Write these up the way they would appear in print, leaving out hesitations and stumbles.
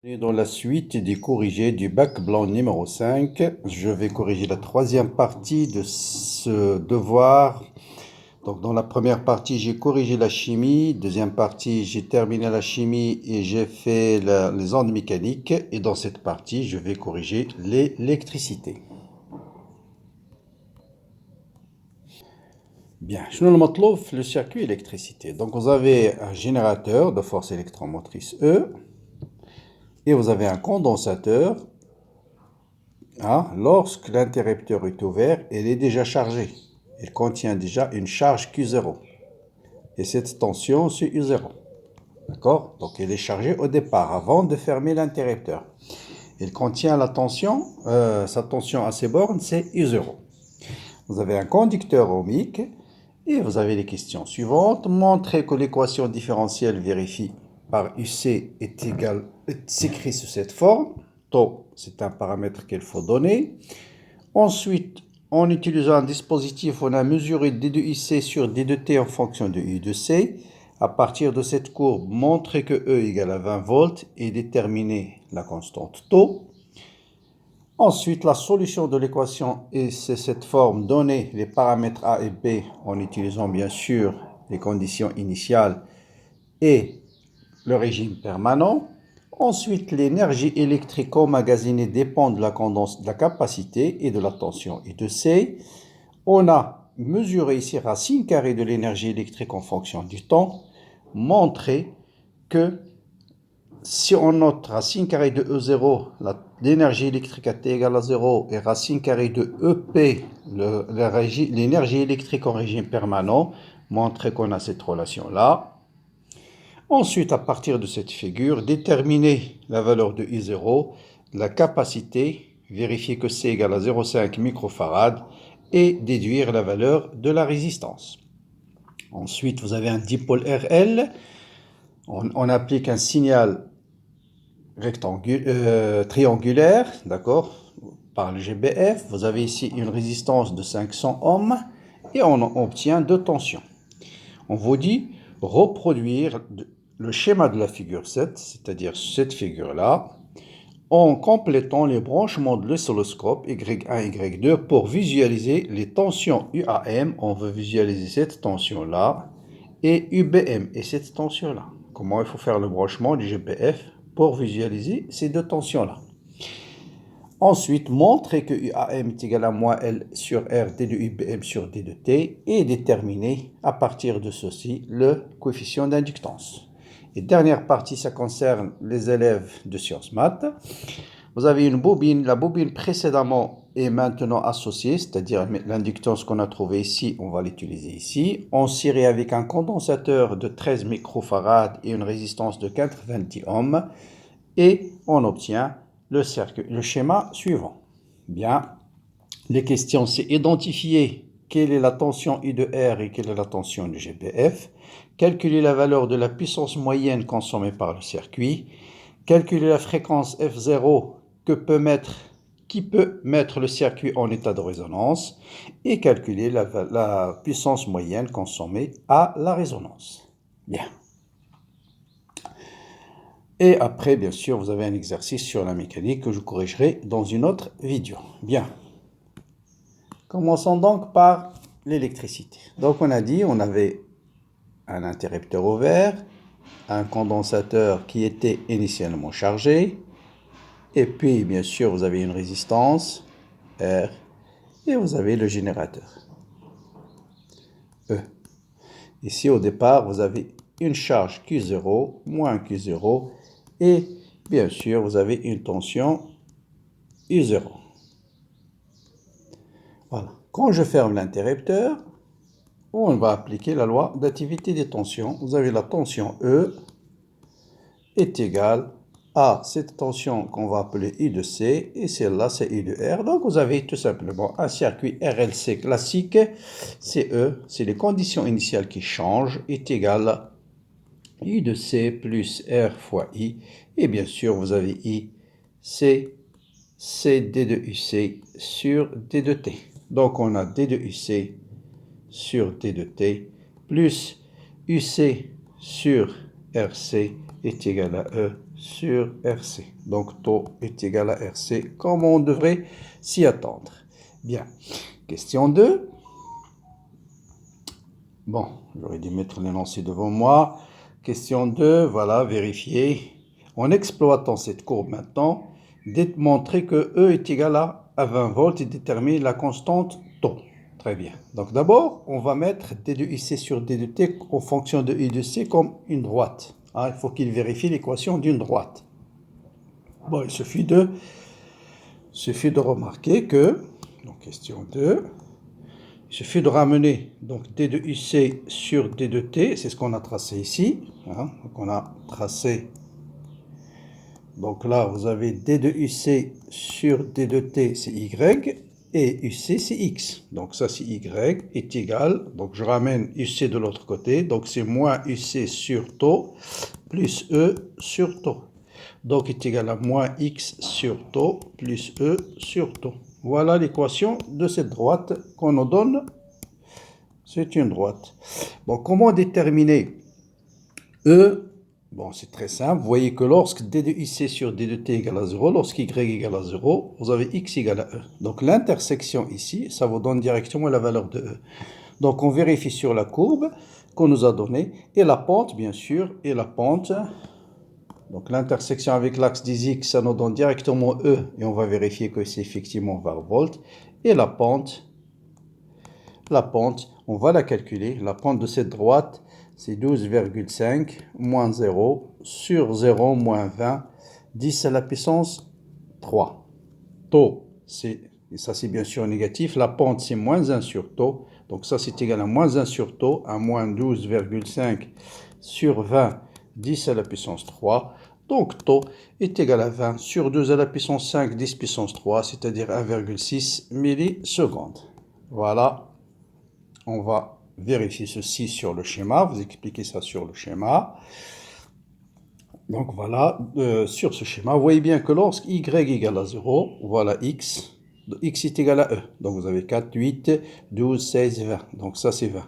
Et dans la suite des corrigés du bac blanc numéro 5, je vais corriger la troisième partie de ce devoir. Donc dans la première partie, j'ai corrigé la chimie. Deuxième partie, j'ai terminé la chimie et j'ai fait les ondes mécaniques. Et dans cette partie, je vais corriger l'électricité. Bien, شنو المطلوب في le circuit électricité. Donc vous avez un générateur de force électromotrice E et vous avez un condensateur. Lorsque l'interrupteur est ouvert, il est déjà chargé. Il contient déjà une charge Q0. Et cette tension, c'est U0. D'accord? Donc il est chargé au départ, avant de fermer l'interrupteur. Il contient la tension, sa tension à ses bornes, c'est U0. Vous avez un conducteur ohmique et vous avez les questions suivantes. Montrez que l'équation différentielle vérifiée par UC s'écrit sous cette forme. Tau, c'est un paramètre qu'il faut donner. Ensuite, en utilisant un dispositif, on a mesuré D de IC sur D de T en fonction de U de C. À partir de cette courbe, montrez que E égale à 20 volts et déterminez la constante tau. Ensuite, la solution de l'équation est cette forme. Donnez les paramètres A et B en utilisant bien sûr les conditions initiales et le régime permanent. Ensuite, l'énergie électrique emmagasinée dépend de la capacité et de la tension I de C. On a mesuré ici racine carrée de l'énergie électrique en fonction du temps. Montré que si on note racine carrée de E0, l'énergie électrique à T égale à 0, et racine carrée de EP, l'énergie électrique en régime permanent, montrer qu'on a cette relation-là. Ensuite, à partir de cette figure, déterminer la valeur de I0, la capacité, vérifier que C égale à 0,5 microfarad, et déduire la valeur de la résistance. Ensuite, vous avez un dipôle RL. On applique un signal triangulaire, d'accord, par le GBF. Vous avez ici une résistance de 500 ohms et on obtient deux tensions. On vous dit reproduire le schéma de la figure 7, c'est-à-dire cette figure-là, en complétant les branchements de l'oscilloscope Y1, Y2 pour visualiser les tensions UAM. On veut visualiser cette tension-là et UBM et cette tension-là. Comment il faut faire le branchement du GBF pour visualiser ces deux tensions-là. Ensuite, montrer que UAM est égal à moins L sur R D de UBM sur D de T et déterminer à partir de ceci le coefficient d'inductance. Et dernière partie, ça concerne les élèves de sciences maths. Vous avez une bobine, la bobine précédemment est maintenant associée, c'est-à-dire l'inductance qu'on a trouvée ici, on va l'utiliser ici. On scierie avec un condensateur de 13 microfarad et une résistance de 90 ohms et on obtient le schéma suivant. Bien, les questions, c'est identifier quelle est la tension I de R et quelle est la tension du GBF, calculer la valeur de la puissance moyenne consommée par le circuit, calculer la fréquence F0 qui peut mettre le circuit en état de résonance et calculer la puissance moyenne consommée à la résonance. Bien. Et après, bien sûr, vous avez un exercice sur la mécanique que je corrigerai dans une autre vidéo. Bien. Commençons donc par l'électricité. Donc on a dit, on avait un interrupteur ouvert, un condensateur qui était initialement chargé, et puis bien sûr vous avez une résistance R, et vous avez le générateur E. Ici au départ vous avez une charge Q0 moins Q0, et bien sûr vous avez une tension U0. Voilà. Quand je ferme l'interrupteur, on va appliquer la loi d'activité des tensions. Vous avez la tension E est égale à cette tension qu'on va appeler I de C, et celle-là c'est I de R. Donc vous avez tout simplement un circuit RLC classique, CE, c'est les conditions initiales qui changent, est égal à I de C plus R fois I, et bien sûr vous avez I, C, C D de UC sur D de T. Donc on a D de UC sur D de T plus UC sur RC est égal à E sur RC. Donc, taux est égal à RC, comme on devrait s'y attendre. Bien. Question 2. Bon, j'aurais dû mettre l'énoncé devant moi. Question 2, voilà, vérifier. En exploitant cette courbe maintenant, montrer que E est égal à 20 volts et déterminer la constante taux. Très bien. Donc d'abord, on va mettre D de IC sur D de T en fonction de I de C comme une droite. Il faut qu'il vérifie l'équation d'une droite. Bon, il suffit de remarquer que, donc question 2, il suffit de ramener donc D de IC sur D de T, c'est ce qu'on a tracé ici. Donc on a tracé, donc là vous avez D de UC sur D de T, c'est Y, et UC c'est X. Donc ça c'est Y est égal, donc je ramène UC de l'autre côté, donc c'est moins UC sur taux plus E sur taux. Donc est égal à moins X sur taux plus E sur taux. Voilà l'équation de cette droite qu'on nous donne. C'est une droite. Bon, comment déterminer E? Bon, c'est très simple. Vous voyez que lorsque D de IC sur D de T égale à 0, lorsque Y égale à 0, vous avez X égale à E. Donc l'intersection ici, ça vous donne directement la valeur de E. Donc on vérifie sur la courbe qu'on nous a donnée. Et la pente, bien sûr, et la pente. Donc l'intersection avec l'axe des X, ça nous donne directement E. Et on va vérifier que c'est effectivement 20 volts. Et la pente, on va la calculer. La pente de cette droite, c'est 12,5 moins 0 sur 0 moins 20, 10 à la puissance 3. Taux, ça c'est bien sûr négatif. La pente, c'est moins 1 sur taux. Donc ça, c'est égal à moins 1 sur taux, à moins 12,5 sur 20, 10 à la puissance 3. Donc taux est égal à 20 sur 2 à la puissance 5, 10 puissance 3, c'est-à-dire 1,6 millisecondes. Voilà. On va vérifier ceci sur le schéma. Vous expliquez ça sur le schéma. Donc voilà, sur ce schéma, vous voyez bien que lorsque Y égale à 0, voilà X. X est égal à E. Donc vous avez 4, 8, 12, 16, 20. Donc ça c'est 20.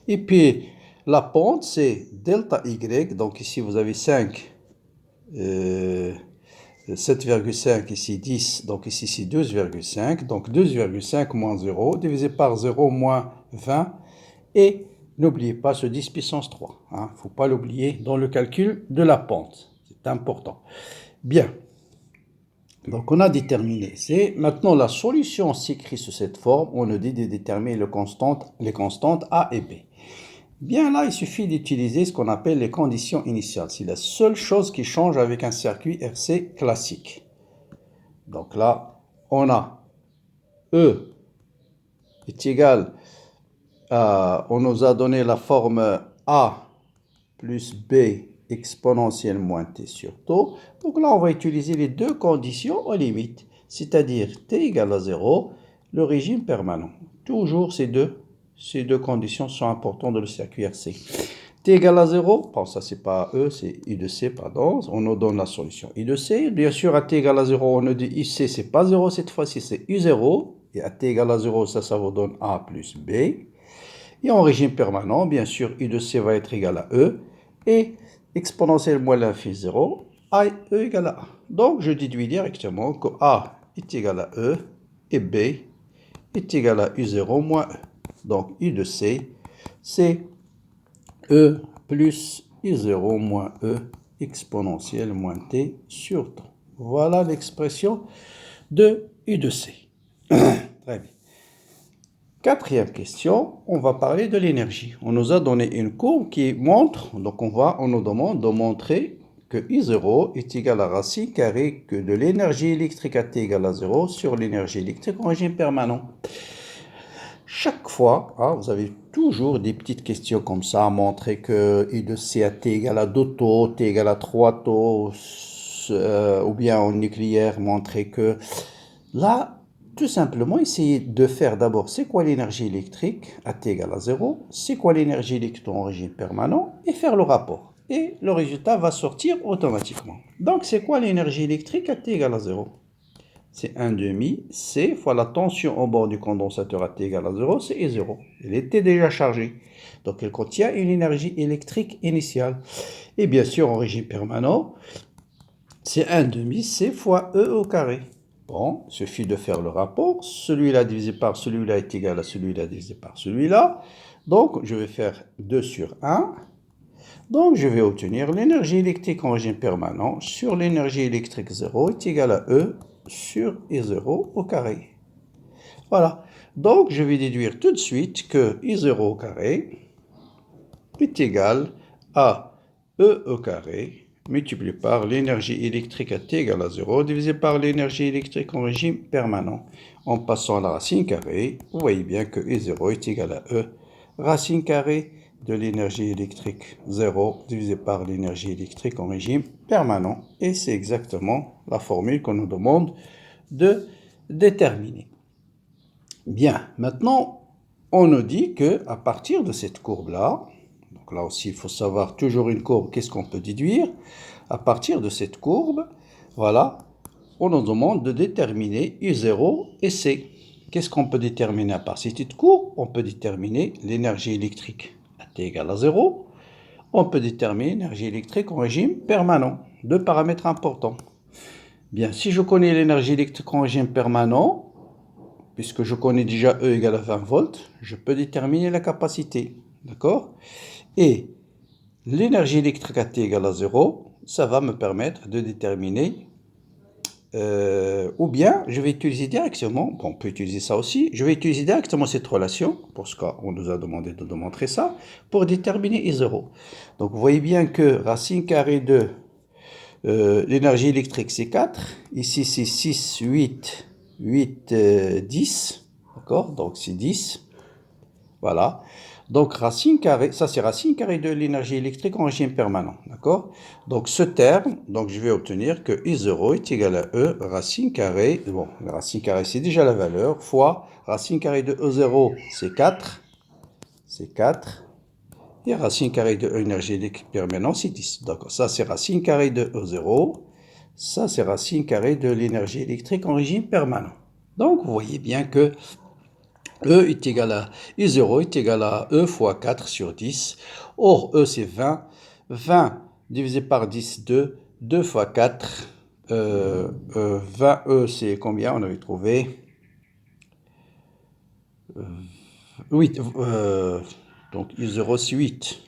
Et puis la pente c'est delta Y. Donc ici vous avez 5. 7,5, ici 10, donc ici c'est 12,5, donc 12,5 moins 0, divisé par 0 moins 20, et n'oubliez pas ce 10 puissance 3, il ne faut pas l'oublier dans le calcul de la pente, c'est important. Bien, donc on a déterminé, c'est maintenant la solution s'écrit sous cette forme, on nous dit de déterminer les constantes A et B. Bien là, il suffit d'utiliser ce qu'on appelle les conditions initiales. C'est la seule chose qui change avec un circuit RC classique. Donc là, on a E est égal à, on nous a donné la forme A plus B exponentielle moins T sur taux. Donc là, on va utiliser les deux conditions aux limites, c'est-à-dire T égale à 0, le régime permanent. Toujours ces deux conditions sont importantes dans le circuit RC. T égale à 0, bon, ça c'est pas E, c'est I de C, pardon, on nous donne la solution I de C. Bien sûr, à T égale à 0, on nous dit IC, c'est pas 0 cette fois-ci, c'est U0. Et à T égale à 0, ça vous donne A plus B. Et en régime permanent, bien sûr, I de C va être égal à E. Et exponentielle moins l'infini 0, A et E égale à A. Donc, je déduis directement que A est égal à E et B est égal à U0 moins E. Donc, I de C, c'est E plus I0 moins E exponentielle moins T sur temps. Voilà l'expression de I de C. Très bien. Quatrième question, on va parler de l'énergie. On nous a donné une courbe qui montre, donc on nous demande de montrer que I0 est égal à racine carrée que de l'énergie électrique à T égale à 0 sur l'énergie électrique en régime permanent. Chaque fois, vous avez toujours des petites questions comme ça à montrer que I de C à T égale à 2 taux, T égale à 3 taux, ou bien en nucléaire, montrer que là, tout simplement, essayez de faire d'abord c'est quoi l'énergie électrique à T égale à 0, c'est quoi l'énergie électrique en régime permanent, et faire le rapport. Et le résultat va sortir automatiquement. Donc, c'est quoi l'énergie électrique à T égale à 0? C'est 1,5 C fois la tension au bord du condensateur à T égale à 0, c'est I0. Elle était déjà chargée. Donc, elle contient une énergie électrique initiale. Et bien sûr, en régime permanent, c'est 1/2 C fois E au carré. Bon, il suffit de faire le rapport. Celui-là divisé par celui-là est égal à celui-là divisé par celui-là. Donc, je vais faire 2 sur 1. Donc, je vais obtenir l'énergie électrique en régime permanent sur l'énergie électrique 0 est égal à E sur I0 au carré. Voilà. Donc, je vais déduire tout de suite que I0 au carré est égal à E au carré multiplié par l'énergie électrique à T égale à 0 divisé par l'énergie électrique en régime permanent. En passant à la racine carrée, vous voyez bien que I0 est égal à E racine carrée de l'énergie électrique 0 divisé par l'énergie électrique en régime permanent. Et c'est exactement la formule qu'on nous demande de déterminer. Bien, maintenant, on nous dit qu'à partir de cette courbe-là, donc là aussi il faut savoir toujours une courbe, qu'est-ce qu'on peut déduire? À partir de cette courbe, voilà, on nous demande de déterminer U0 et C. Qu'est-ce qu'on peut déterminer à part cette courbe? On peut déterminer l'énergie électrique à T égale à 0. On peut déterminer l'énergie électrique en régime permanent. Deux paramètres importants. Bien, si je connais l'énergie électrique en régime permanent, puisque je connais déjà E égale à 20 volts, je peux déterminer la capacité. D'accord? Et l'énergie électrique à T égale à 0, ça va me permettre de déterminer, ou bien je vais utiliser directement, bon, on peut utiliser ça aussi, je vais utiliser directement cette relation, pour ce cas on nous a demandé de démontrer ça, pour déterminer I0. Donc vous voyez bien que racine carrée de l'énergie électrique c'est 4, ici c'est 6, 8, 10, d'accord, donc c'est 10, voilà. Donc racine carrée, ça c'est racine carrée de l'énergie électrique en régime permanent, d'accord? Donc ce terme, donc je vais obtenir que I0 est égal à E racine carrée, bon, la racine carrée c'est déjà la valeur, fois racine carrée de E0 c'est 4, et racine carrée de l'énergie électrique permanente c'est 10. Donc ça c'est racine carrée de E0, ça c'est racine carrée de l'énergie électrique en régime permanent. Donc vous voyez bien que E est égal à I0 est égal à E fois 4 sur 10. Or, E c'est 20. 20 divisé par 10, 2. 2 fois 4. 20 E c'est combien? On avait trouvé 8. Donc I0 c'est 8.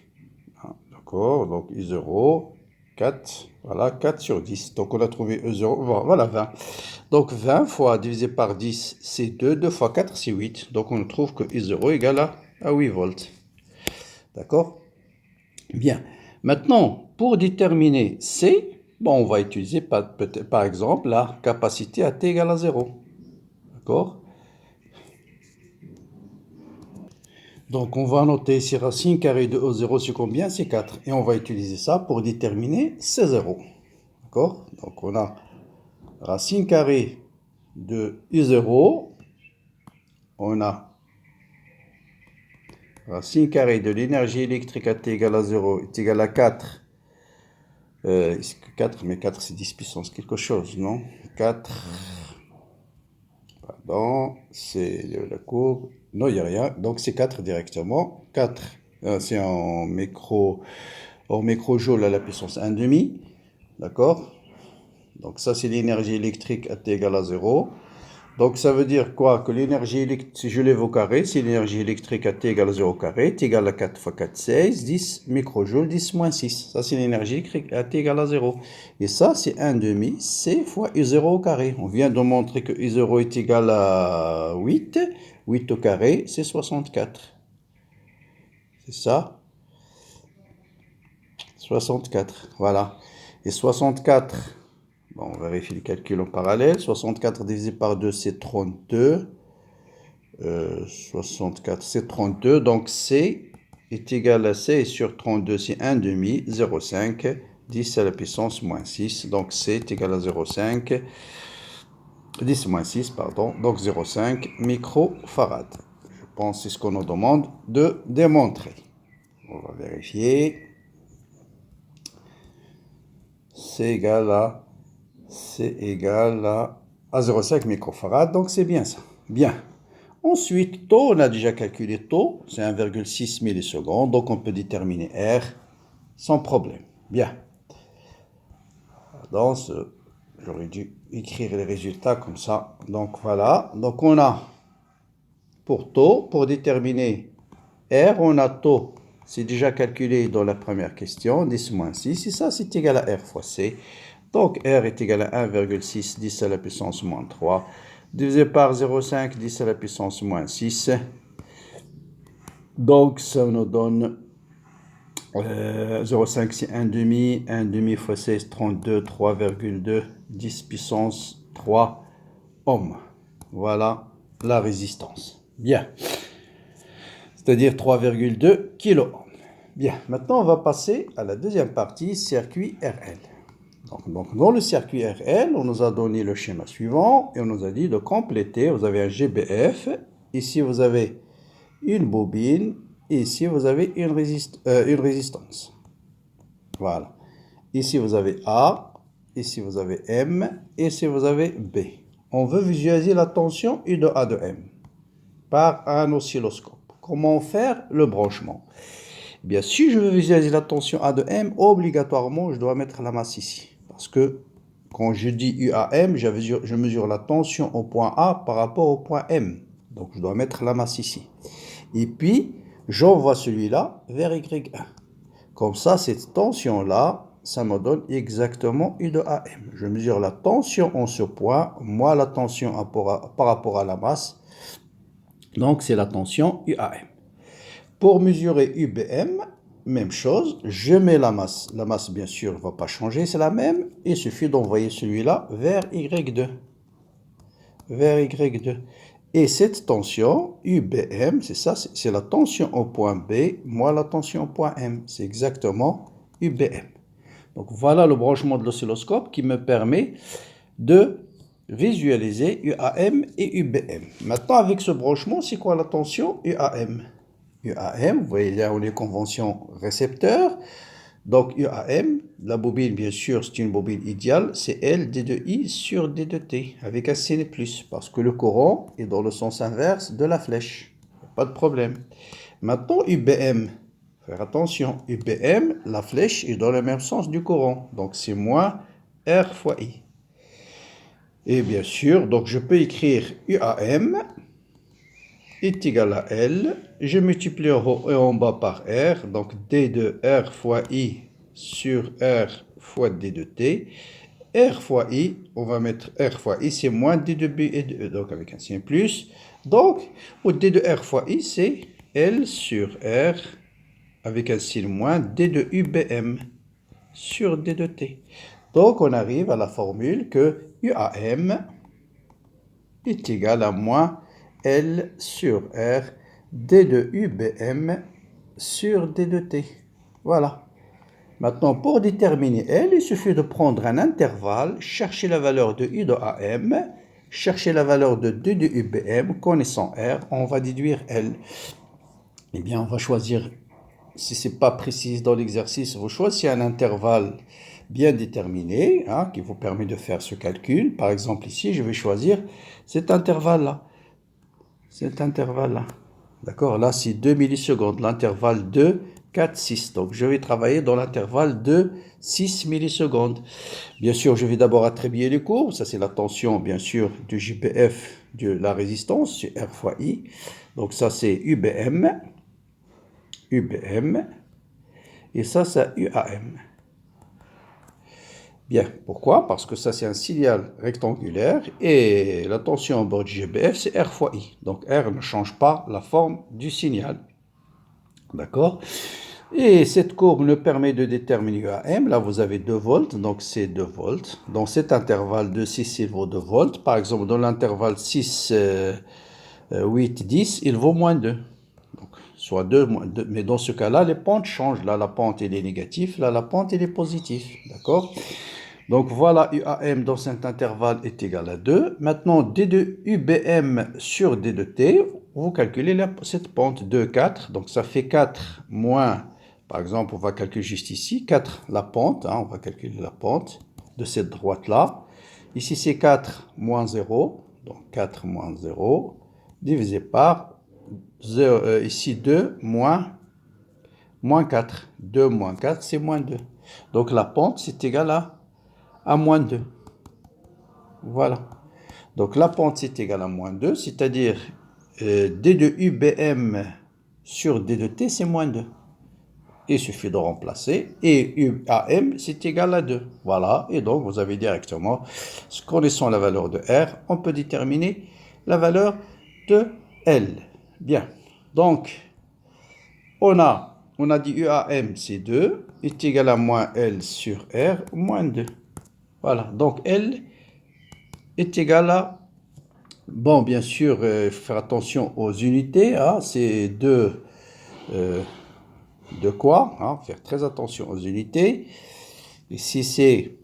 D'accord, donc I0, 4. Voilà, 4 sur 10. Donc on a trouvé E0. Voilà, 20. Donc 20 fois divisé par 10, c'est 2. 2 fois 4, c'est 8. Donc on trouve que I0 égale à 8 volts. D'accord? Bien. Maintenant, pour déterminer C, bon, on va utiliser par exemple la capacité à T égale à 0. D'accord? Donc on va noter ici racine carrée de E0, c'est combien? C'est 4. Et on va utiliser ça pour déterminer C0. D'accord? Donc on a racine carrée de I0, on a racine carrée de l'énergie électrique à T égale à 0 est égal à 4. 4, mais 4 c'est 10 puissance quelque chose, non? 4, pardon, c'est la courbe, non il n'y a rien, donc c'est 4 directement. 4, c'est en microjoule à la puissance 1/2, d'accord? Donc ça c'est l'énergie électrique à T égale à 0. Donc ça veut dire quoi? Que l'énergie électrique, si je lève au carré, c'est l'énergie électrique à T égale à 0 au carré, T égale à 4 fois 4, 16, 10 microjoules, 10 moins 6. Ça c'est l'énergie électrique à T égale à 0. Et ça c'est 1/2 C fois U0 au carré. On vient de montrer que U0 est égal à 8. 8 au carré, c'est 64. C'est ça? 64, voilà. Et 64... Bon, on vérifie le calcul en parallèle. 64 divisé par 2, c'est 32. 64, c'est 32. Donc, C est égal à C sur 32, c'est 1/2, 0,5. 10 à la puissance moins 6. Donc, C est égal à 0,5. 10 moins 6, pardon. Donc, 0,5 microfarad. Je pense que c'est ce qu'on nous demande de démontrer. On va vérifier. C'est égal à 0,5 microfarad, donc c'est bien ça. Bien. Ensuite, taux, on a déjà calculé taux, c'est 1,6 millisecondes, donc on peut déterminer R sans problème. Bien. J'aurais dû écrire les résultats comme ça. Donc voilà. Donc on a pour taux, pour déterminer R, on a taux, c'est déjà calculé dans la première question, 10 moins 6, et ça c'est égal à R fois C. Donc R est égal à 1,6, 10 à la puissance moins 3, divisé par 0,5, 10 à la puissance moins 6. Donc ça nous donne 0,5 c'est 1,5, 1,5 fois 16, 32, 3,2, 10 puissance 3 ohms. Voilà la résistance. Bien. C'est-à-dire 3,2 kilo. Bien, maintenant on va passer à la deuxième partie, circuit RL. Donc dans le circuit RL, on nous a donné le schéma suivant et on nous a dit de compléter. Vous avez un GBF, ici vous avez une bobine, et ici vous avez une résistance. Voilà. Ici vous avez A, ici vous avez M, et ici vous avez B. On veut visualiser la tension U de A de M par un oscilloscope. Comment faire le branchement? Eh bien, si je veux visualiser la tension A de M, obligatoirement, je dois mettre la masse ici. Parce que quand je dis UAM, je mesure la tension au point A par rapport au point M. Donc, je dois mettre la masse ici. Et puis, j'envoie celui-là vers Y1. Comme ça, cette tension-là, ça me donne exactement U de AM. Je mesure la tension en ce point, moi la tension par rapport à la masse. Donc, c'est la tension UAM. Pour mesurer UBM, même chose, je mets la masse. La masse, bien sûr, ne va pas changer, c'est la même. Il suffit d'envoyer celui-là vers Y2. Vers Y2. Et cette tension, UBM, c'est ça, c'est la tension au point B, moi la tension au point M. C'est exactement UBM. Donc voilà le branchement de l'oscilloscope qui me permet de visualiser UAM et UBM. Maintenant, avec ce branchement, c'est quoi la tension UAM? UAM, vous voyez là, on est convention récepteur. Donc UAM, la bobine, bien sûr, c'est une bobine idéale, c'est L D de I sur D de T, avec un signe plus, parce que le courant est dans le sens inverse de la flèche. Pas de problème. Maintenant, UBM, faire attention, UBM, la flèche est dans le même sens du courant, donc c'est moins R fois I. Et bien sûr, donc je peux écrire UAM est égal à L, je multiplie en haut et en bas par R, donc D de R fois I sur R fois D de T. R fois I, on va mettre R fois I, c'est moins D de B et de E, donc avec un signe plus. Donc, au D de R fois I, c'est L sur R, avec un signe moins, D de UBM sur D de T. Donc, on arrive à la formule que UAM est égal à moins L sur R, D de UBM sur D de T. Voilà. Maintenant, pour déterminer L, il suffit de prendre un intervalle, chercher la valeur de U de AM, chercher la valeur de D de UBM, connaissant R, on va déduire L. Eh bien, on va choisir, si ce n'est pas précis dans l'exercice, vous choisissez un intervalle bien déterminé, hein, qui vous permet de faire ce calcul. Par exemple, ici, je vais choisir cet intervalle-là. Cet intervalle-là. D'accord? Là, c'est 2 millisecondes, l'intervalle 2, 4, 6. Donc, je vais travailler dans l'intervalle de 6 millisecondes. Bien sûr, je vais d'abord attribuer les courbes. Ça, c'est la tension, bien sûr, du GBF, de la résistance, c'est R fois I. Donc, ça, c'est UBM. UBM. Et ça, c'est UAM. Bien, pourquoi? Parce que ça, c'est un signal rectangulaire et la tension au bord du GBF, c'est R fois I. Donc, R ne change pas la forme du signal. D'accord? Et cette courbe nous permet de déterminer UAM. Là, vous avez 2 volts, donc c'est 2 volts. Dans cet intervalle de 6, il vaut 2 volts. Par exemple, dans l'intervalle 6, 8, 10, il vaut moins 2. Donc, soit 2, moins 2. Mais dans ce cas-là, les pentes changent. Là, la pente, elle est négative. Là, la pente, elle est positive. D'accord? Donc voilà, UAM dans cet intervalle est égal à 2. Maintenant, D de UBM sur D de T, vous calculez cette pente 2, 4. Donc ça fait 4 moins, par exemple, on va calculer juste ici, 4 la pente, hein, on va calculer la pente de cette droite-là. Ici c'est 4 moins 0, donc 4 moins 0, divisé par 0, ici 2 moins 4. 2 moins 4, c'est moins 2. Donc la pente, c'est égal à à moins 2. Voilà. Donc la pente c'est égal à moins 2, c'est-à-dire d de UBM sur d de T c'est moins 2. Il suffit de remplacer et UAM c'est égal à 2. Voilà, et donc vous avez directement, connaissant la valeur de R, on peut déterminer la valeur de L. Bien, donc on a dit UAM c'est 2, est égal à moins L sur R, moins 2. Voilà, donc L est égal à, bon bien sûr, il faut faire attention aux unités, hein, c'est 2 de quoi, hein, faire très attention aux unités. Ici c'est,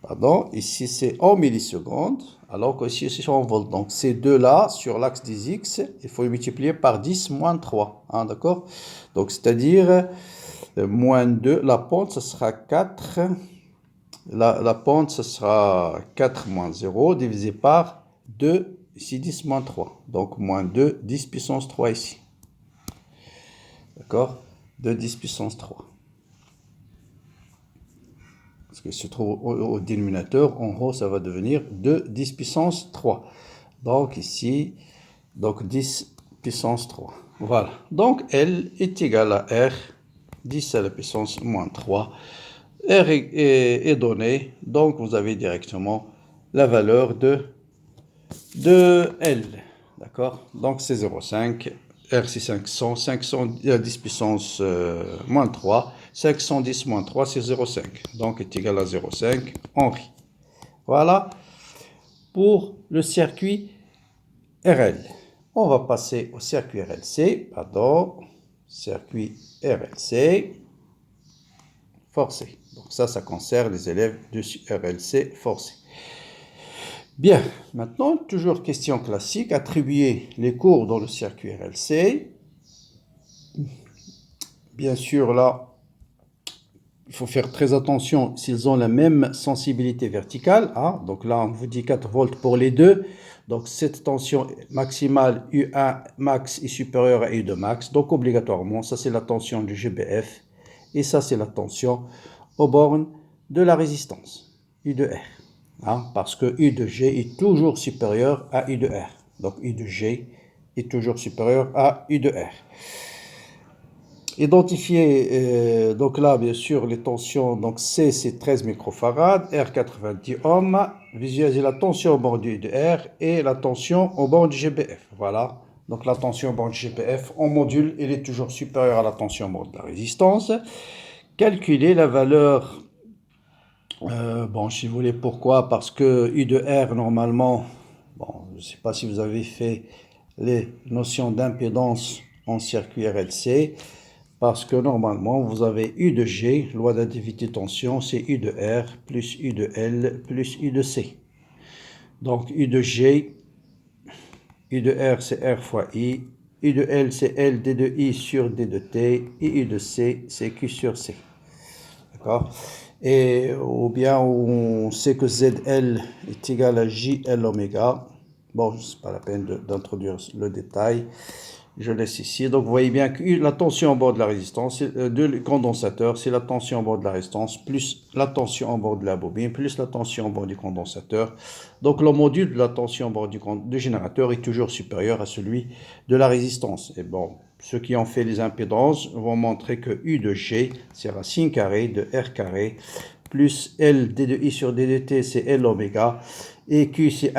pardon, ici c'est en millisecondes, alors qu'ici c'est en volts. Donc ces deux-là, sur l'axe des X, il faut les multiplier par 10 moins 3, hein, d'accord? Donc c'est-à-dire, moins 2, la pente, ce sera 4, la pente, ce sera 4 moins 0, divisé par 2, ici 10 moins 3. Donc moins 2, 10 puissance 3 ici. D'accord? 2, 10 puissance 3. Parce qu'il se trouve au dénominateur, en haut, ça va devenir 2, 10 puissance 3. Donc ici, donc 10 puissance 3. Voilà. Donc L est égal à R, 10 à la puissance moins 3. R est donné, donc vous avez directement la valeur de L. D'accord? Donc c'est 0,5. R c'est 500, 510 puissance moins 3, 510 moins 3 c'est 0,5, donc est égal à 0,5 Henri. Voilà pour le circuit RL. On va passer au circuit RLC, pardon, circuit RLC forcé. Donc ça concerne les élèves du RLC forcé. Bien, maintenant, toujours question classique, attribuer les cours dans le circuit RLC. Bien sûr, là, il faut faire très attention s'ils ont la même sensibilité verticale. Hein? Donc là, on vous dit 4 volts pour les deux. Donc cette tension maximale U1 max est supérieure à U2 max. Donc obligatoirement, ça c'est la tension du GBF. Et ça c'est la tension aux bornes de la résistance, U de R. Hein, parce que U de G est toujours supérieur à U de R. Donc U de G est toujours supérieur à U de R. Identifier, donc là bien sûr les tensions, donc C c'est 13 microfarad, R 90 ohms, visualiser la tension au bord du U de R et la tension au bord du GBF. Voilà, donc la tension au bord du GBF en module, elle est toujours supérieure à la tension au bord de la résistance. Calculer la valeur. Bon, si vous voulez, pourquoi? Parce que U de R, normalement, bon, je ne sais pas si vous avez fait les notions d'impédance en circuit RLC, parce que normalement, vous avez U de G, loi d'additivité tension, c'est U de R plus U de L plus U de C. Donc, U de G, U de R, c'est R fois I, U de L, c'est L D de I sur D de T, et U de C, c'est Q sur C. D'accord? Et ou bien on sait que ZL est égal à JL oméga. Bon, ce n'est pas la peine d'introduire le détail. Je laisse ici. Donc vous voyez bien que la tension en bord de la résistance du condensateur, c'est la tension en bord de la résistance plus la tension en bord de la bobine plus la tension en bord du condensateur. Donc le module de la tension en bord du générateur est toujours supérieur à celui de la résistance. Et bon, ceux qui ont fait les impédances vont montrer que U de G, c'est racine carrée de R carré, plus L D de I sur D de T, c'est L oméga, et Q, c'est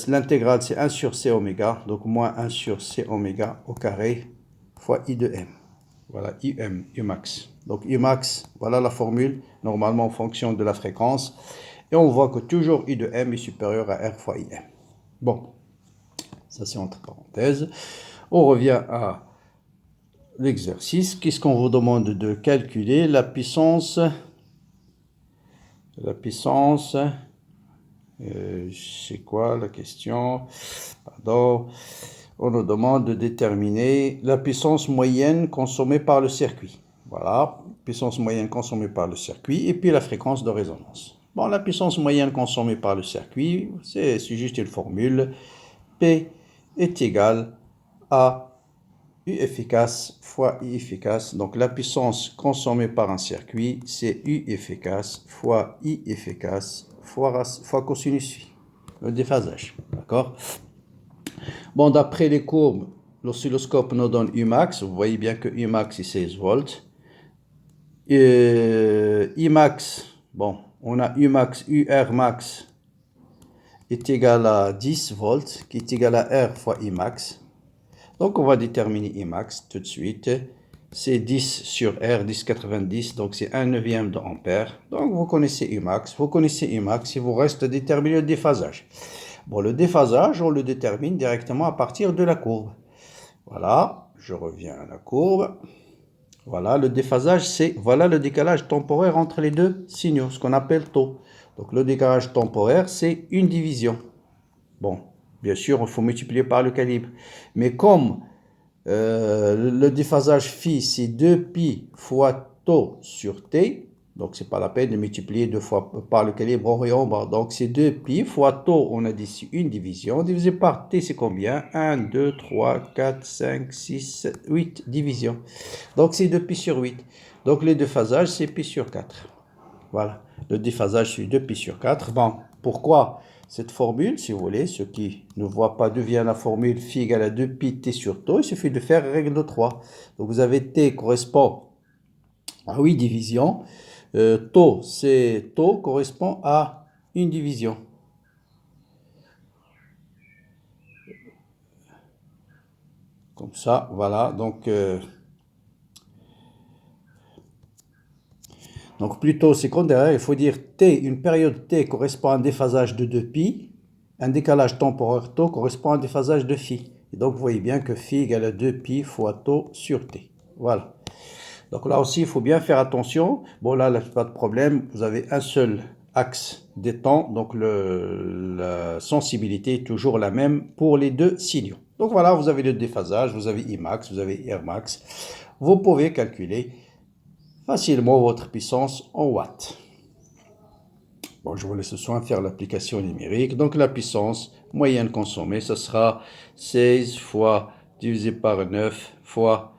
l'intégrale, c'est 1 sur C oméga, donc moins 1 sur C oméga au carré, fois I de M. Voilà, IM, Umax. Donc Umax, voilà la formule, normalement en fonction de la fréquence, et on voit que toujours I de M est supérieur à R fois IM. Bon, ça c'est entre parenthèses. On revient à l'exercice. Qu'est-ce qu'on vous demande de calculer? La puissance, c'est quoi la question? Pardon. On nous demande de déterminer la puissance moyenne consommée par le circuit. Voilà, puissance moyenne consommée par le circuit, et puis la fréquence de résonance. Bon, la puissance moyenne consommée par le circuit, c'est juste une formule. P est égal à U efficace fois I efficace. Donc la puissance consommée par un circuit, c'est U efficace fois I efficace fois cosinus phi. Le déphasage. D'accord? Bon, d'après les courbes, l'oscilloscope nous donne Umax. Vous voyez bien que Umax est 16 volts. Imax, bon, on a Umax, UR max est égal à 10 volts, qui est égal à R fois Imax. Donc, on va déterminer Imax tout de suite. C'est 10 sur R, 10,90, donc c'est 1 neuvième d'ampère. Donc, vous connaissez Imax. Vous connaissez Imax, il vous reste à déterminer le déphasage. Bon, le déphasage, on le détermine directement à partir de la courbe. Voilà, je reviens à la courbe. Voilà, le déphasage, c'est voilà le décalage temporaire entre les deux signaux, ce qu'on appelle taux. Donc, le décalage temporaire, c'est une division. Bon, bien sûr, il faut multiplier par le calibre. Mais comme le déphasage phi, c'est 2pi fois tau sur t. Donc, c'est pas la peine de multiplier 2 fois par le calibre en haut et en bas. Donc, c'est 2pi fois tau, on a dit ici une division. Divisé par t, c'est combien? 1, 2, 3, 4, 5, 6, 7, 8 divisions. Donc, c'est 2pi sur 8. Donc, le déphasage, c'est pi sur 4. Voilà, le déphasage, c'est 2pi sur 4. Bon, pourquoi cette formule, si vous voulez, ceux qui ne voient pas d'où vient la formule phi égale à 2pi t sur tau, il suffit de faire règle de 3. Donc, vous avez t correspond à 8 divisions. Tau correspond à une division. Comme ça, voilà. Donc plutôt secondaire, il faut dire t, une période t correspond à un déphasage de 2pi. Un décalage temporaire tau correspond à un déphasage de phi. Et donc, vous voyez bien que phi égale à 2pi fois tau sur t. Voilà. Donc là aussi, il faut bien faire attention. Bon, là, pas de problème. Vous avez un seul axe des temps. Donc, la sensibilité est toujours la même pour les deux signaux. Donc voilà, vous avez le déphasage, vous avez Imax, vous avez Rmax. Vous pouvez calculer facilement votre puissance en watts. Bon, je vous laisse ce soin faire l'application numérique. Donc, la puissance moyenne consommée, ce sera 16 fois divisé par 9 fois...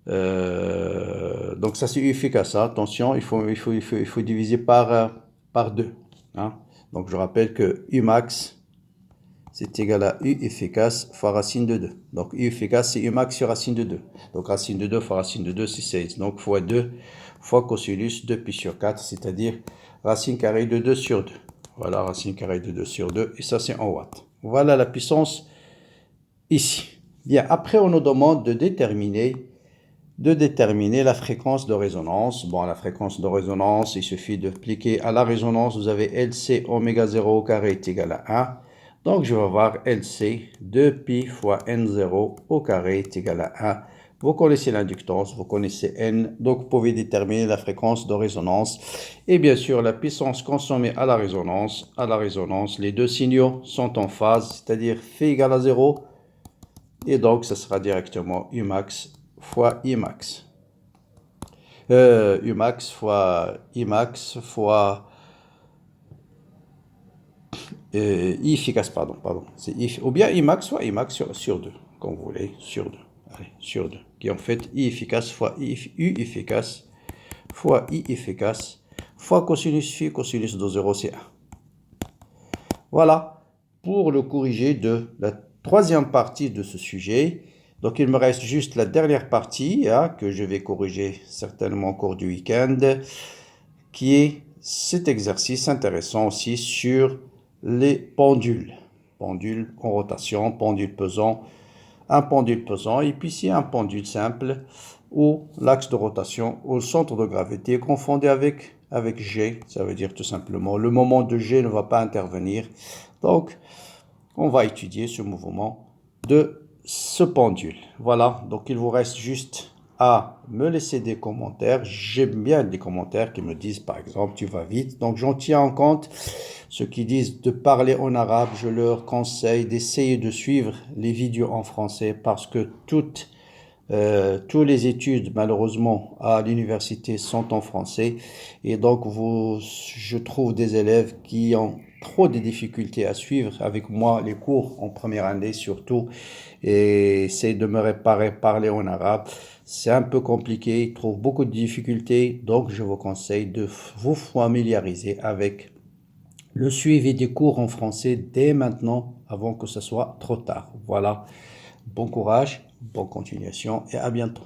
donc, ça c'est efficace. Hein. Attention, il faut diviser par 2. Hein. Donc, je rappelle que Umax, c'est égal à U efficace fois racine de 2. Donc, U efficace, c'est Umax sur racine de 2. Donc, racine de 2 fois racine de 2, c'est 16. Donc, fois 2 fois cosinus 2pi sur 4, c'est-à-dire racine carrée de 2 sur 2. Voilà, racine carrée de 2 sur 2. Et ça, c'est en watts. Voilà la puissance ici. Bien, après, on nous demande de déterminer la fréquence de résonance. Bon, la fréquence de résonance, il suffit d'appliquer à la résonance. Vous avez LC oméga 0 au carré est égal à 1. Donc, je vais avoir LC 2pi fois N0 au carré est égal à 1. Vous connaissez l'inductance, vous connaissez N, donc vous pouvez déterminer la fréquence de résonance. Et bien sûr, la puissance consommée à la résonance. À la résonance, les deux signaux sont en phase, c'est-à-dire phi égale à 0. Et donc, ce sera directement Umax fois Imax. Umax fois Imax fois... I efficace, pardon. C'est ou bien Imax soit Imax sur 2, comme vous voulez, sur 2. Allez, sur 2. Qui est en fait I efficace fois U efficace fois I efficace fois cosinus phi, cosinus de 0, c'est 1. Voilà pour le corrigé de la troisième partie de ce sujet. Donc, il me reste juste la dernière partie que je vais corriger certainement au cours du week-end, qui est cet exercice intéressant aussi sur les pendules. Pendule en rotation, pendule pesant, un pendule pesant, et puis ici un pendule simple où l'axe de rotation au centre de gravité est confondu avec G. Ça veut dire tout simplement le moment de G ne va pas intervenir. Donc, on va étudier ce mouvement de ce pendule. Voilà, donc il vous reste juste à me laisser des commentaires. J'aime bien les commentaires qui me disent, par exemple, tu vas vite. Donc, j'en tiens en compte. Ceux qui disent de parler en arabe, je leur conseille d'essayer de suivre les vidéos en français parce que toutes les études, malheureusement, à l'université sont en français. Et donc, je trouve des élèves qui ont trop de difficultés à suivre avec moi les cours en première année surtout et essaie de me réparer, parler en arabe. C'est un peu compliqué, il trouve beaucoup de difficultés, donc je vous conseille de vous familiariser avec le suivi des cours en français dès maintenant avant que ce soit trop tard. Voilà, bon courage, bonne continuation et à bientôt.